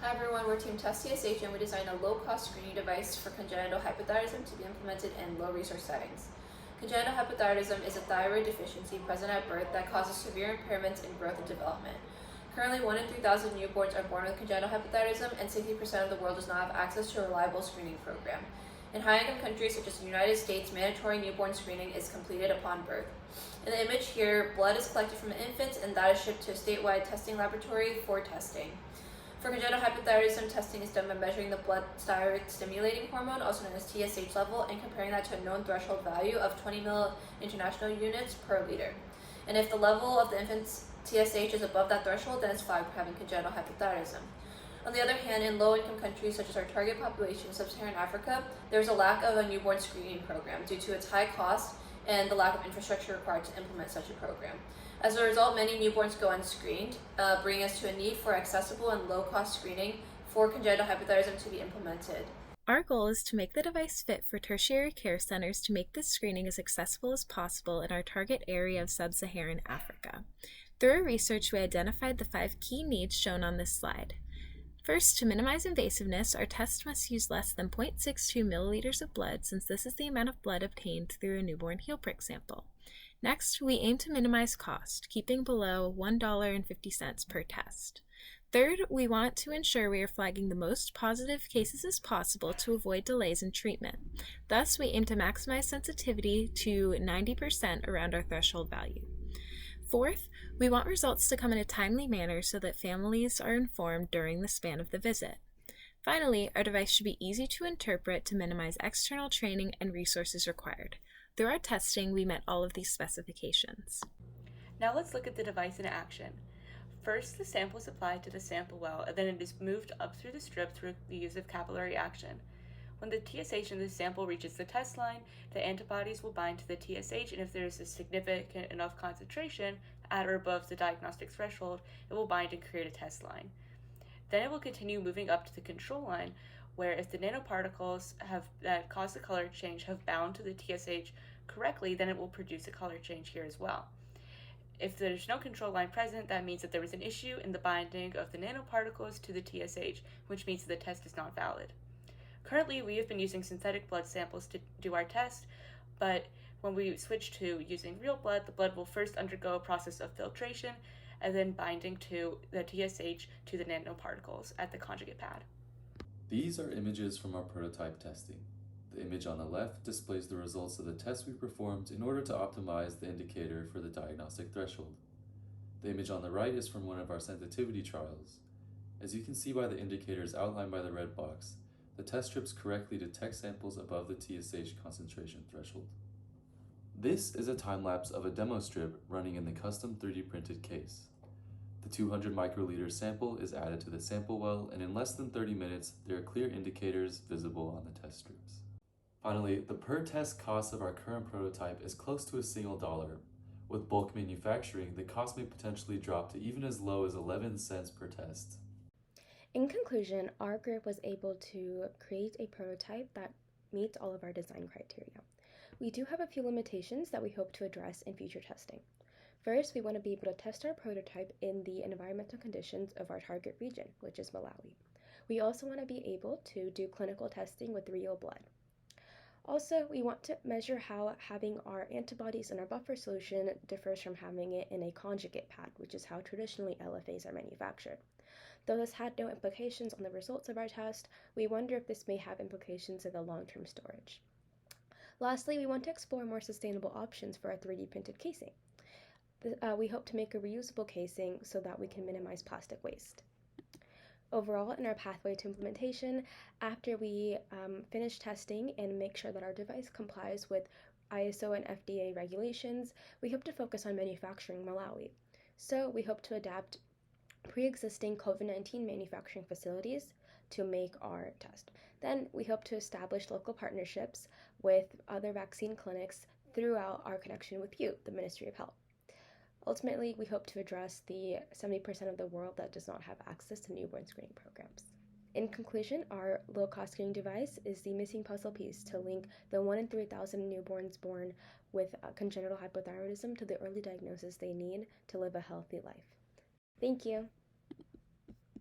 Hi everyone, we're Team Test TSH and we designed a low-cost screening device for congenital hypothyroidism to be implemented in low-resource settings. Congenital hypothyroidism is a thyroid deficiency present at birth that causes severe impairments in growth and development. Currently, 1 in 3,000 newborns are born with congenital hypothyroidism, and 60% of the world does not have access to a reliable screening program. In high-income countries such as the United States, mandatory newborn screening is completed upon birth. In the image here, blood is collected from infants and that is shipped to a statewide testing laboratory for testing. For congenital hypothyroidism, testing is done by measuring the blood thyroid stimulating hormone, also known as TSH level, and comparing that to a known threshold value of 20 international units per liter. And if the level of the infant's TSH is above that threshold, then it's flagged for having congenital hypothyroidism. On the other hand, in low-income countries such as our target population, sub-Saharan Africa, there's a lack of a newborn screening program due to its high cost and the lack of infrastructure required to implement such a program. As a result, many newborns go unscreened, bringing us to a need for accessible and low-cost screening for congenital hypothyroidism to be implemented. Our goal is to make the device fit for tertiary care centers to make this screening as accessible as possible in our target area of sub-Saharan Africa. Through our research, we identified the 5 key needs shown on this slide. First, to minimize invasiveness, our test must use less than 0.62 milliliters of blood, since this is the amount of blood obtained through a newborn heel prick sample. Next, we aim to minimize cost, keeping below $1.50 per test. Third, we want to ensure we are flagging the most positive cases as possible to avoid delays in treatment. Thus, we aim to maximize sensitivity to 90% around our threshold value. Fourth, we want results to come in a timely manner so that families are informed during the span of the visit. Finally, our device should be easy to interpret to minimize external training and resources required. Through our testing, we met all of these specifications. Now let's look at the device in action. First, the sample is applied to the sample well, and then it is moved up through the strip through the use of capillary action. When the TSH in the sample reaches the test line, the antibodies will bind to the TSH, and if there is a significant enough concentration at or above the diagnostic threshold, it will bind and create a test line. Then it will continue moving up to the control line, where if the nanoparticles that cause the color change have bound to the TSH correctly, then it will produce a color change here as well. If there's no control line present, that means that there was an issue in the binding of the nanoparticles to the TSH, which means that the test is not valid. Currently, we have been using synthetic blood samples to do our test, but when we switch to using real blood, the blood will first undergo a process of filtration and then binding to the TSH to the nanoparticles at the conjugate pad. These are images from our prototype testing. The image on the left displays the results of the test we performed in order to optimize the indicator for the diagnostic threshold. The image on the right is from one of our sensitivity trials. As you can see by the indicators outlined by the red box, the test strips correctly detect samples above the TSH concentration threshold. This is a time-lapse of a demo strip running in the custom 3D printed case. The 200 microliter sample is added to the sample well, and in less than 30 minutes, there are clear indicators visible on the test strips. Finally, the per test cost of our current prototype is close to $1. With bulk manufacturing, the cost may potentially drop to even as low as 11 cents per test. In conclusion, our group was able to create a prototype that meets all of our design criteria. We do have a few limitations that we hope to address in future testing. First, we want to be able to test our prototype in the environmental conditions of our target region, which is Malawi. We also want to be able to do clinical testing with real blood. Also, we want to measure how having our antibodies in our buffer solution differs from having it in a conjugate pad, which is how traditionally LFAs are manufactured. Though this had no implications on the results of our test, we wonder if this may have implications in the long-term storage. Lastly, we want to explore more sustainable options for our 3D printed casing. We hope to make a reusable casing so that we can minimize plastic waste. Overall, in our pathway to implementation, after we finish testing and make sure that our device complies with ISO and FDA regulations, we hope to focus on manufacturing Malawi. So we hope to adapt pre-existing COVID-19 manufacturing facilities to make our test. Then we hope to establish local partnerships with other vaccine clinics throughout our connection with you, the Ministry of Health. Ultimately, we hope to address the 70% of the world that does not have access to newborn screening programs. In conclusion, our low-cost screening device is the missing puzzle piece to link the 1 in 3,000 newborns born with congenital hypothyroidism to the early diagnosis they need to live a healthy life. Thank you.